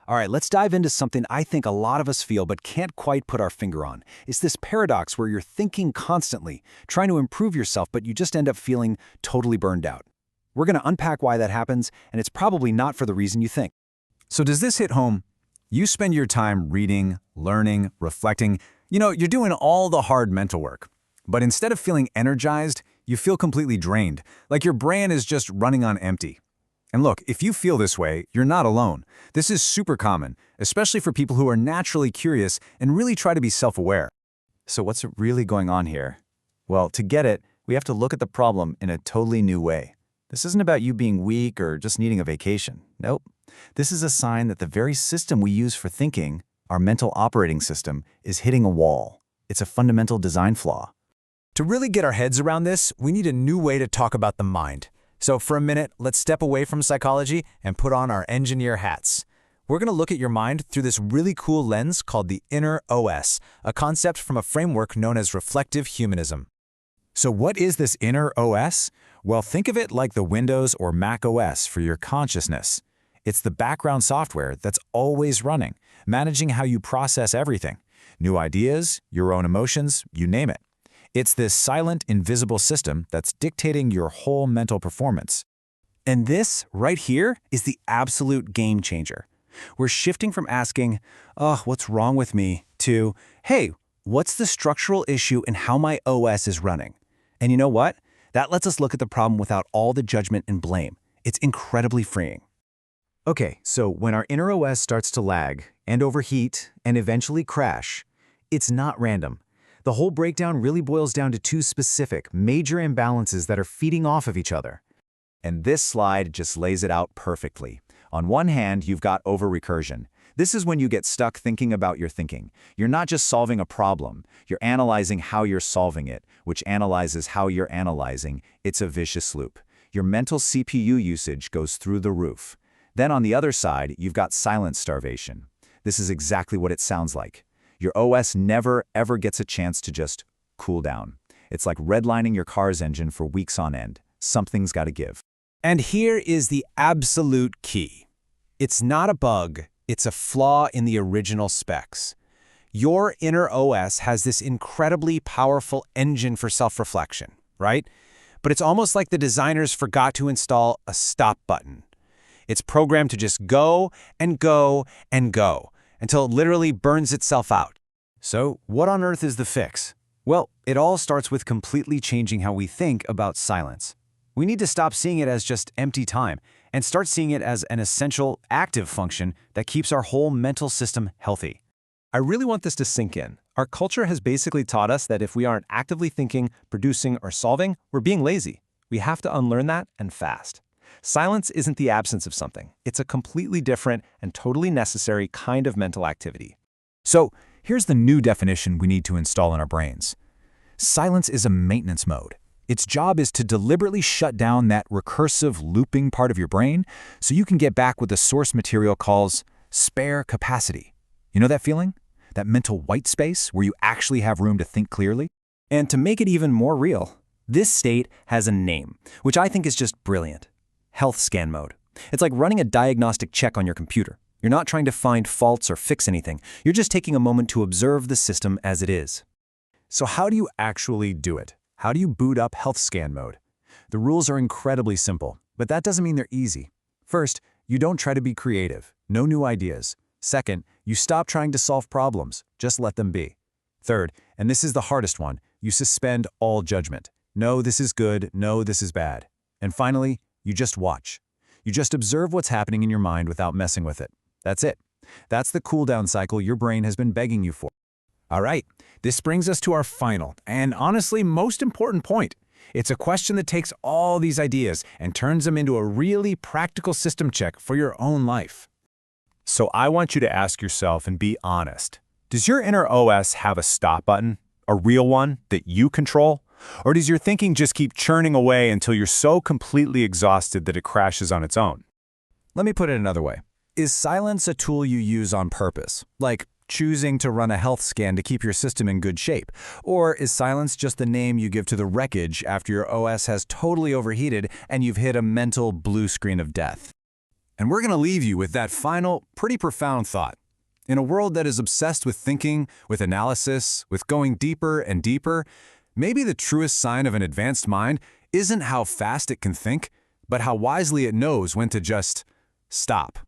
All right, let's dive into something I think a lot of us feel but can't quite put our finger on. It's this paradox where you're thinking constantly, trying to improve yourself, but you just end up feeling totally burned out. We're going to unpack why that happens, and it's probably not for the reason you think. So does this hit home? You spend your time reading, learning, reflecting. You're doing all the hard mental work. But instead of feeling energized, you feel completely drained, like your brain is just running on empty. And look, if you feel this way, you're not alone. This is super common, especially for people who are naturally curious and really try to be self-aware. So what's really going on here? Well, to get it, we have to look at the problem in a totally new way. This isn't about you being weak or just needing a vacation. Nope. This is a sign that the very system we use for thinking, our mental operating system, is hitting a wall. It's a fundamental design flaw. To really get our heads around this, we need a new way to talk about the mind. So for a minute, let's step away from psychology and put on our engineer hats. We're going to look at your mind through this really cool lens called the inner OS, a concept from a framework known as reflective humanism. So what is this inner OS? Well, think of it like the Windows or Mac OS for your consciousness. It's the background software that's always running, managing how you process everything. New ideas, your own emotions, you name it. It's this silent, invisible system that's dictating your whole mental performance. And this, right here, is the absolute game changer. We're shifting from asking, "Oh, what's wrong with me?" to, "Hey, what's the structural issue in how my OS is running?" And you know what? That lets us look at the problem without all the judgment and blame. It's incredibly freeing. Okay, so when our inner OS starts to lag and overheat and eventually crash, it's not random. The whole breakdown really boils down to two specific, major imbalances that are feeding off of each other. And this slide just lays it out perfectly. On one hand, you've got over-recursion. This is when you get stuck thinking about your thinking. You're not just solving a problem, you're analyzing how you're solving it, which analyzes how you're analyzing. It's a vicious loop. Your mental CPU usage goes through the roof. Then on the other side, you've got silence starvation. This is exactly what it sounds like. Your OS never, ever gets a chance to just cool down. It's like redlining your car's engine for weeks on end. Something's got to give. And here is the absolute key. It's not a bug, it's a flaw in the original specs. Your inner OS has this incredibly powerful engine for self-reflection, right? But it's almost like the designers forgot to install a stop button. It's programmed to just go and go and go, until it literally burns itself out. So, what on earth is the fix? Well, it all starts with completely changing how we think about silence. We need to stop seeing it as just empty time and start seeing it as an essential, active function that keeps our whole mental system healthy. I really want this to sink in. Our culture has basically taught us that if we aren't actively thinking, producing, or solving, we're being lazy. We have to unlearn that, and fast. Silence isn't the absence of something. It's a completely different and totally necessary kind of mental activity. So, here's the new definition we need to install in our brains. Silence is a maintenance mode. Its job is to deliberately shut down that recursive looping part of your brain so you can get back what the source material calls spare capacity. You know that feeling? That mental white space where you actually have room to think clearly? And to make it even more real, this state has a name, which I think is just brilliant. Health scan mode. It's like running a diagnostic check on your computer. You're not trying to find faults or fix anything. You're just taking a moment to observe the system as it is. So how do you actually do it? How do you boot up health scan mode? The rules are incredibly simple, but that doesn't mean they're easy. First, you don't try to be creative. No new ideas. Second, you stop trying to solve problems. Just let them be. Third, and this is the hardest one, you suspend all judgment. No, this is good. No, this is bad. And finally, you just watch. You just observe what's happening in your mind without messing with it. That's it. That's the cool-down cycle your brain has been begging you for. All right, this brings us to our final, and honestly most important point. It's a question that takes all these ideas and turns them into a really practical system check for your own life. So I want you to ask yourself and be honest. Does your inner OS have a stop button? A real one that you control? Or does your thinking just keep churning away until you're so completely exhausted that it crashes on its own? Let me put it another way. Is silence a tool you use on purpose, like choosing to run a health scan to keep your system in good shape? Or is silence just the name you give to the wreckage after your OS has totally overheated and you've hit a mental blue screen of death? And we're going to leave you with that final, pretty profound thought. In a world that is obsessed with thinking, with analysis, with going deeper and deeper, maybe the truest sign of an advanced mind isn't how fast it can think, but how wisely it knows when to just stop.